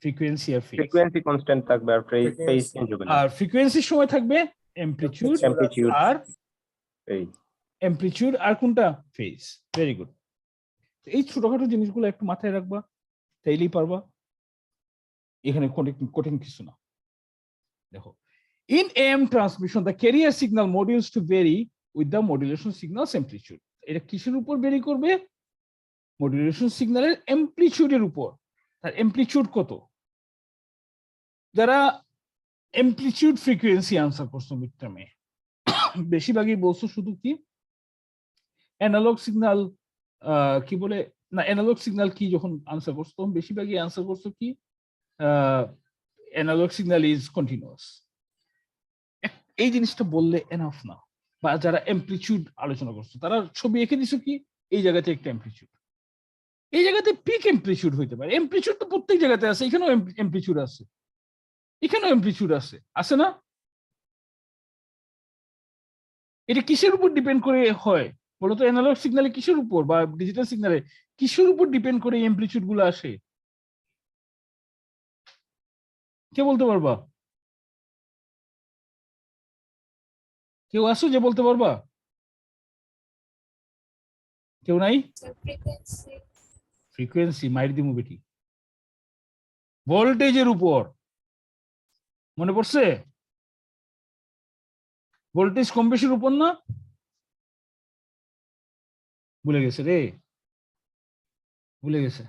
ফ্রিকোয়েন্সি আর ফেজ। ফ্রিকোয়েন্সি কনস্ট্যান্ট থাকবে আর ফেজ চেঞ্জ হবে না। আর ফ্রিকোয়েন্সির সময় থাকবে অ্যামপ্লিটিউড আর ফেজ, অ্যামপ্লিটিউড আর কোনটা? ফেজ। Very good. এই ছোটখাটো জিনিসগুলো একটু মাথায় রাখবা, তাইলেই পারবা। এখানে কঠিন কিছু না। দেখো, in AM transmission the carrier signal modules to vary with the modulation signal's amplitude. এটা কিসের উপর ভেরি করবে? মডুলেশন সিগন্যালের অ্যামপ্লিটিউডের উপর। তার অ্যামপ্লিটিউড কত? যারা অ্যামপ্লিটিউড ফ্রিকোয়েন্সি আনসার করছো মিড টার্মে, বেশিরভাগই বলছো শুধু কি অ্যানালগ সিগন্যাল, কি বলে না, অ্যানালগ সিগন্যাল কি যখন আনসার করছো তখন বেশিরভাগই আনসার করছো কি অ্যানালগ সিগন্যাল ইজ কন্টিনিউয়াস। এই জিনিসটা বললে এনাফ না। বা যারা অ্যামপ্লিটিউড আলোচনা করছো তারা ছবি এঁকে দিছো কি এই জায়গাতে একটা অ্যামপ্লিটিউড, এই জায়গাতে পিক অ্যামপ্লিটিউড হইতে পারে। অ্যামপ্লিটিউড তো প্রত্যেক জায়গাতে আছে, এখানেও অ্যামপ্লিটিউড আছে, এখানেও অ্যামপ্লিটিউড আছে, আছে না? এটা কিসের উপর ডিপেন্ড করে হয় বলতো? অ্যানালগ সিগন্যালে কিসের উপর বা ডিজিটাল সিগন্যালে কিসের উপর ডিপেন্ড করে অ্যামপ্লিটিউড গুলো আসে? কে বলতে পারবা? কেউ আসো যে বলতে পারবা? কেউ নাই? ফ্রিকোয়েন্সি মাইর দি মুভিটি ভোল্টেজের উপর। মনে পড়ছে? ভোল্টেজ কম বেশির উপর না? ভুলে গেছে রে, ভুলে গেছে।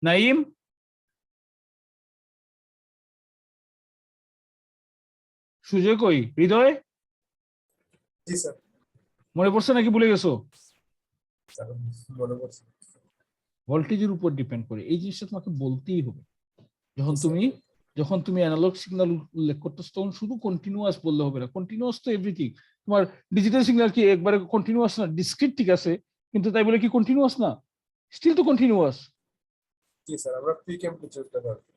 নাইম, সুজয় কই? হৃদয় জি স্যার। মনে পড়ছে নাকি ভুলে গেছো? স্যার মনে পড়ছে। ভোল্টেজের উপর ডিপেন্ড করে, এই জিনিসটা তোমাকে বলতেই হবে। যখন জি, স্যার। তুমি যখন তুমি অ্যানালগ সিগন্যাল উল্লেখ করতেছো তখন শুধু কন্টিনিউয়াস বললে হবে না। কন্টিনিউয়াস তো এভরিথিং। তোমার ডিজিটাল সিগন্যাল কি একবারে কন্টিনিউয়াস না? ডিসক্রিট ঠিক আছে, কিন্তু তাই বলে কি কন্টিনিউয়াস না? স্টিল তো কন্টিনিউয়াস। জি স্যার, আমরা পিক অ্যাম্পলিটিউডটা ধরছি।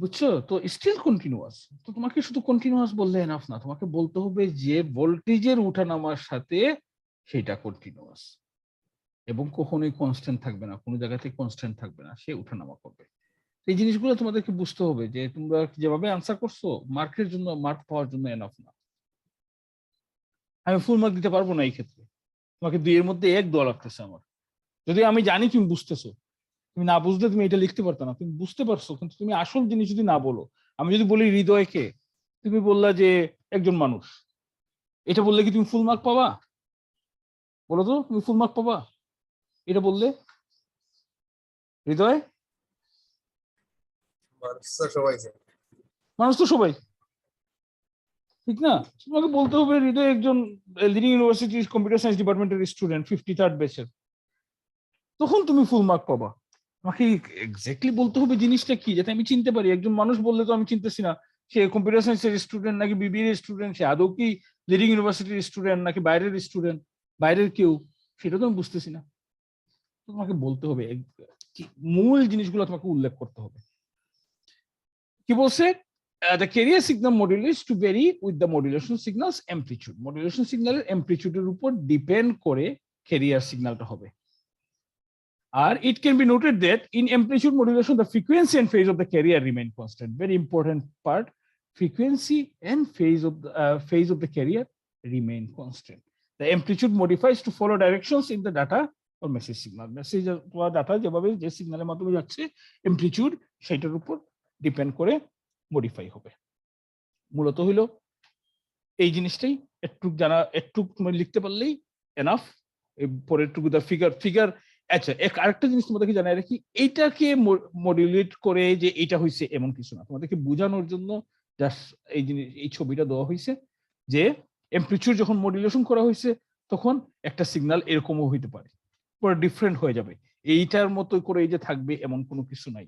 বুঝছো তো? Still continuous. তো তোমাকে শুধু কন্টিনিউয়াস বললে এনাফ না, তোমাকে বলতে হবে যে ভোল্টেজের উঠানামার সাথে সেটা কন্টিনিউয়াস এবং কখনোই কনস্ট্যান্ট থাকবে না, কোনো জায়গাতে কনস্ট্যান্ট থাকবে না, সে উঠানামা করবে। এই জিনিসগুলো তোমাদেরকে বুঝতে হবে যে তোমরা যেভাবে আনসার করছো মার্কের জন্য, মার্ক পাওয়ার জন্য এনাফ না। আমি ফুল মার্ক দিতে পারবো না এই ক্ষেত্রে, তোমাকে 2 এর মধ্যে 1 দেওয়া লাগতেছে আমার। যদি আমি জানি তুমি বুঝতেছো, তুমি না বুঝলে তুমি এটা লিখতে পারতো না। তুমি বুঝতে পারছো কিন্তু তুমি আসল জিনিস যদি না বলো। আমি যদি বলি হৃদয়কে, তুমি বললা যে একজন মানুষ, এটা বললে কি তুমি ফুল মার্ক পাবা? বলো তো, তুমি ফুল মার্ক পাবা এটা বললে? হৃদয় মানুষ স্যার সবাই স্যার। মানুষ তো সবাই, ঠিক না? তোমাকে বলতে হবে হৃদয় একজন লিডিং ইউনিভার্সিটি কম্পিউটার সায়েন্স ডিপার্টমেন্টের স্টুডেন্ট, 53rd ব্যাচের, তখন তুমি ফুল মার্ক পাবা। আমাকে এক্স্যাক্টলি বলতে হবে জিনিসটা কি, যাতে আমি চিনতে পারি। একজন মানুষ বললে তো আমি চিনতেছি না সে কম্পিউটার সায়েন্সের স্টুডেন্ট নাকি বিবিএ এর স্টুডেন্ট, সে আদৌ কি লিডিং ইউনিভার্সিটির স্টুডেন্ট নাকি বাইরের স্টুডেন্ট, বাইরের কেউ, সেটা তো আমি বুঝতেছি না। তোমাকে বলতে হবে মূল জিনিসগুলো তোমাকে উল্লেখ করতে হবে। কি বলছে? The carrier signal modulates to vary with the modulation signal's amplitude. Modulation signal amplitude উপর ডিপেন্ড করে carrier signalটা হবে। আর it can be noted that in amplitude modulation the frequency and phase of the carrier remain constant. Very important part. Frequency and phase of the carrier remain constant. The amplitude modifies to follow directions in the data or message signal. Message বা data যেভাবে যে সিগন্যালের মাধ্যমে যাচ্ছে, amplitude সেটার উপর depend করে modify হবে। মূলত হইলো এই জিনিসটাই। একটু জানা, একটু তুমি লিখতে পারলেই এনাফ। পরের টুকু দা ফিগার। আচ্ছা, আরেকটা জিনিস তোমাদেরকে জানাই রাখি, এইটাকে মডিউলেট করে যে এটা হয়েছে এমন কিছু না, তোমাদেরকে বোঝানোর জন্য জাস্ট এই জিনিস, এই ছবিটা দেওয়া হয়েছে যে অ্যামপ্লিটিউড যখন মডুলেশন করা হয়েছে তখন একটা সিগন্যাল এরকমও হইতে পারে, পুরো ডিফারেন্ট হয়ে যাবে। এইটার মতো করে এই যে থাকবে এমন কোনো কিছু নাই,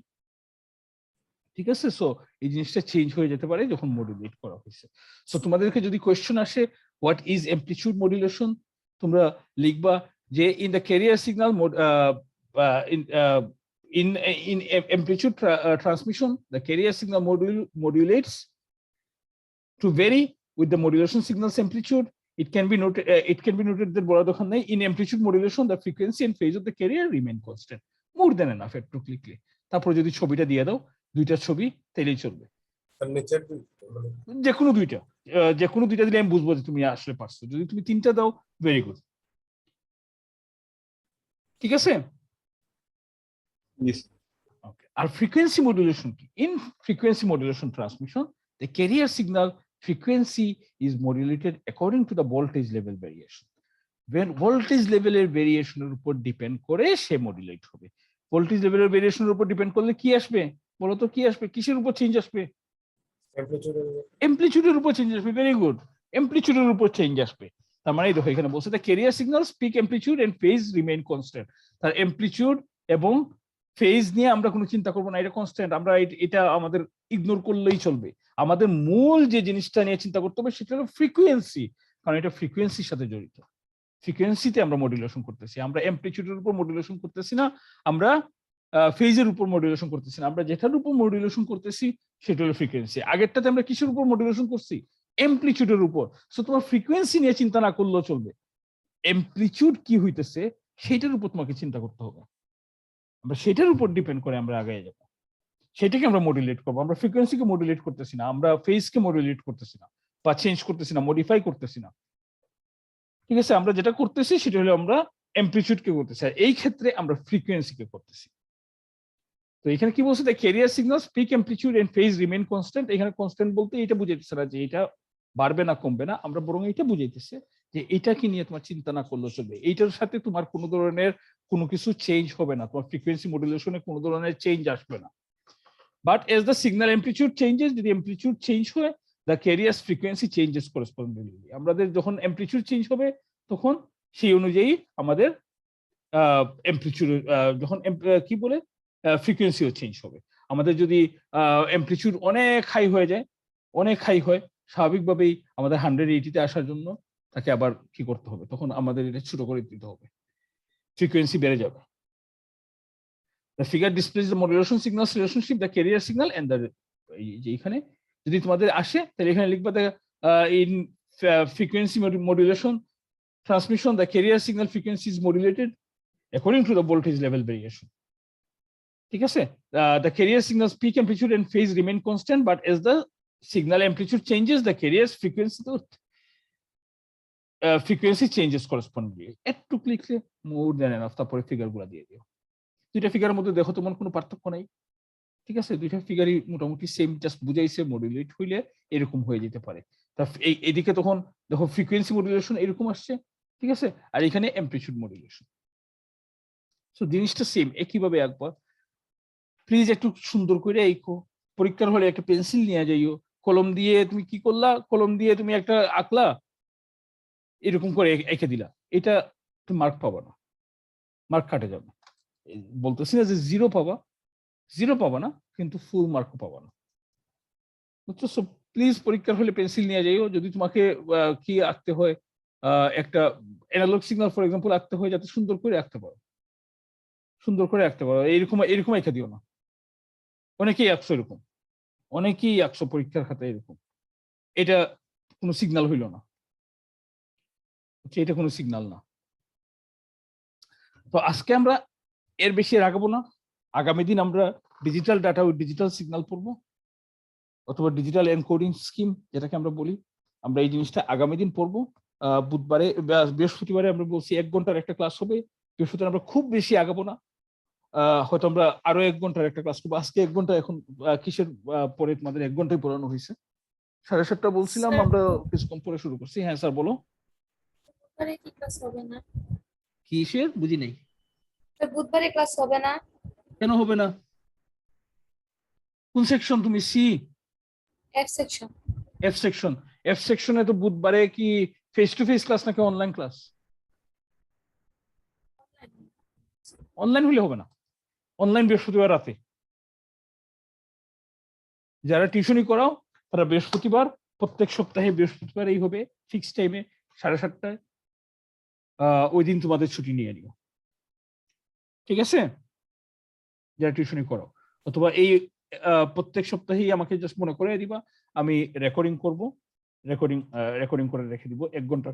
ঠিক আছে? সো এই জিনিসটা চেঞ্জ হয়ে যেতে পারে যখন মডুলেট করা হয়েছে। সো তোমাদেরকে যদি কোয়েশ্চেন আসে হোয়াট ইজ অ্যামপ্লিটিউড মডুলেশন, তোমরা লিখবা যে in the career signal in amplitude transmission the carrier signal modulates to vary with the modulation signal's amplitude. It can be noted that বড় দোকান নাই in amplitude modulation the frequency and phase of the carrier remain constant. More than enough একটু ক্লিকলি। তারপর যদি ছবিটা দিয়ে দাও, 2টা ছবি, তাইলেই চলবে। আর নিচের যে কোনো 2টা দিলে আমি বুঝবো যে তুমি আসলে পারছো। যদি তুমি 3টা দাও, ভেরি গুড। ঠিক আছে? Okay. আর ফ্রিকোয়েন্সি মডুলেশন কি? In frequency modulation transmission the carrier signal frequency is modulated according to the voltage level variation. When voltage level variationের উপর ডিপেন্ড করে সে মডুলেট হবে। ভোল্টেজ লেভেলের ভেরিয়েশনের উপর ডিপেন্ড করলে কি আসবে বলো তো? কি আসবে? কিসের উপর চেঞ্জ আসবে? অ্যামপ্লিটিউডের উপর চেঞ্জ আসবে। ভেরি গুড, অ্যামপ্লিটিউডের উপর চেঞ্জ আসবে। তার মানে দেখো এখানে বলছে the carrier signals peak amplitude and phase remain constant. তার অ্যামপ্লিটিউড এবং ফেজ নিয়ে আমরা কোনো চিন্তা করবো না, এটা কনস্ট্যান্ট। আমরা এটা আমাদের ইগনোর করলেই চলবে। আমাদের মূল যে জিনিসটা নিয়ে চিন্তা করতে হবে সেটা হলো ফ্রিকোয়েন্সি, কারণ এটা ফ্রিকোয়েন্সির সাথে জড়িত। ফ্রিকোয়েন্সিতে আমরা মডুলেশন করতেছি, আমরা অ্যামপ্লিটিউডের উপর মডুলেশন করতেছি না, আমরা ফেজের উপর মডুলেশন করতেছি না। আমরা যেটার উপর মডুলেশন করতেছি সেটা হলো ফ্রিকোয়েন্সি। আগেরটাতে আমরা কিসের উপর মডুলেশন করছি? এমপ্লিচিউডের উপর। সো তোমার ফ্রিকোয়েন্সি নিয়ে চিন্তা না করলেও চলবে, এমপ্লিচিউড কি হইতেছে সেটার উপর তোমাকে চিন্তা করতে হবে। আমরা সেটার উপর ডিপেন্ড করে আমরা আগে যাব, সেটাকে আমরা মডুলেট করবো। আমরা ফ্রিকোয়েন্সিকে মডুলেট করতেছি না, আমরা ফেজকে মডুলেট করতেছি না, বা চেঞ্জ করতেছি না, মডিফাই করতেছি না। ঠিক আছে, আমরা যেটা করতেছি সেটা হলো আমরা অ্যামপ্লিটিউডকে করতেছি, আর এই ক্ষেত্রে আমরা ফ্রিকোয়েন্সিকে করতেছি। তো এখানে কি বলছে, the carrier signals peak amplitude and phase remain constant. এখানে কনস্ট্যান্ট বলতে এটা বুঝাইতেছে না যে এটা বাড়বে না কমবে না, আমরা বরং এটা বুঝাইতেছে যে এটাকে নিয়ে তোমার চিন্তা না করলেও চলবে, এইটার সাথে তোমার কোনো ধরনের কোনো কিছু চেঞ্জ হবে না, তোমার ফ্রিকোয়েন্সি মডুলেশনে কোনো ধরনের চেঞ্জ আসবে না। But as the signal amplitude changes, যদি অ্যামপ্লিটিউড চেঞ্জ হয়, দ্য ক্যারিয়ার্স ফ্রিকোয়েন্সি চেঞ্জেস করেসপন্ডিংলি। আমাদের যখন অ্যামপ্লিটিউড চেঞ্জ হবে তখন সেই অনুযায়ী আমাদের অ্যামপ্লিটিউড যখন কি বলে ফ্রিকোয়েন্সিও চেঞ্জ হবে। আমাদের যদি অ্যামপ্লিটিউড অনেক হাই হয়ে যায়, অনেক হাই হয়, স্বাভাবিকভাবেই আমাদের 180-তে আসার জন্য তাকে আবার কি করতে হবে, তখন আমাদের এটা ছোট করে দিতে হবে, ফ্রিকোয়েন্সি বেড়ে যাবে। The figure displays the modulation signals relationship, the carrier signal and the যে এখানে যদি তোমাদের আসে তাহলে এখানে লিখবা in frequency modulation transmission the carrier signal frequency is modulated according to the voltage level variation. ঠিক আছে, the carrier signal's peak amplitude and phase remain constant, but as the signal amplitude changes the carrier's frequency changes correspondingly. একটু লিখলে more than enough, তারপরে figure গুলা দিয়ে দিও। দুইটা ফিগারের মধ্যে দেখো তোমার কোনো পার্থক্য নাই, ঠিক আছে, দুইটা ফিগারই মোটামুটি সেম, জাস্ট বুঝাইছে মডুলেট হইলে এরকম হয়ে যেতে পারে। তা এইদিকে তখন দেখো ফ্রিকোয়েন্সি মডুলেশন এরকম আসছে, ঠিক আছে, আর এখানে অ্যামপ্লিটিউড মডুলেশন। সো জিনিসটা সেম, একইভাবে একবার প্লিজ একটু সুন্দর করে এইকো। পরীক্ষার হলে একটা পেন্সিল নিয়ে যাইও, কলম দিয়ে তুমি কি করলা, কলম দিয়ে তুমি একটা আঁকলা, এরকম করে এঁকে দিলা, এটা তুমি মার্ক পাবা না, মার্ক কাটে যাবে। বলতেছি না যে জিরো পাবা না, কিন্তু ফুল মার্কও পাবা না, বুঝছো? সো প্লিজ পরীক্ষার হলে পেন্সিল নিয়ে যাইও। যদি তোমাকে কি আঁকতে হয়, একটা অ্যানালগ সিগন্যাল ফর এক্সাম্পল আঁকতে হয়, যাতে সুন্দর করে আঁকতে পারো, এরকম এঁকে দিও না। অনেকেই আঁকছো এরকম, অনেকেই আঁকছো পরীক্ষার খাতায় এরকম, এটা কোনো সিগন্যাল হইল না, এটা কোনো সিগন্যাল না। তো আজকে আমরা এর বেশি আগাবো না, আগামী দিন আমরা digital data with digital signal পড়বো, অথবা ডিজিটাল এনকোডিং স্কিম যেটাকে আমরা বলি, আমরা এই জিনিসটা আগামী দিন পড়বো। বুধবারে বৃহস্পতিবারে আমরা বলছি 1 ঘন্টার একটা ক্লাস হবে, বৃহস্পতিবার আমরা খুব বেশি আগাবো না, হয়তো আমরা আরো 1 ঘন্টার একটা ক্লাস করবো। আজকে 1 ঘন্টা, এখন কিসের পরে তোমাদের 1 ঘন্টায় পড়ানো হয়েছে, 7:30 বলছিলাম, আমরা কিছুক্ষণ পরে শুরু করছি। হ্যাঁ স্যার বলো, কিসের বুঝি নাই? বুধবারে ক্লাস হবে না? কেন হবে না? কোন সেকশন তুমি? সি? F section. এফ সেকশনে তো বুধবারে কি ফেস টু ফেস ক্লাস নাকি অনলাইন ক্লাস? অনলাইন হলে হবে না, অনলাইন বৃহস্পতিবার রাতে। যারা টিউশনি করাও তারা বৃহস্পতিবার, প্রত্যেক সপ্তাহে বৃহস্পতিবার এই হবে ফিক্স টাইমে 7:30, ওই দিন তোমাদের ছুটি নিয়ে নিও, ঠিক আছে, যারা টিউশনি করো। অথবা এই প্রত্যেক সপ্তাহেই আমাকে জাস্ট মনে করে দিবা, আমি রেকর্ডিং করব, রেকর্ডিং করে রেখে দিব 1 ঘন্টা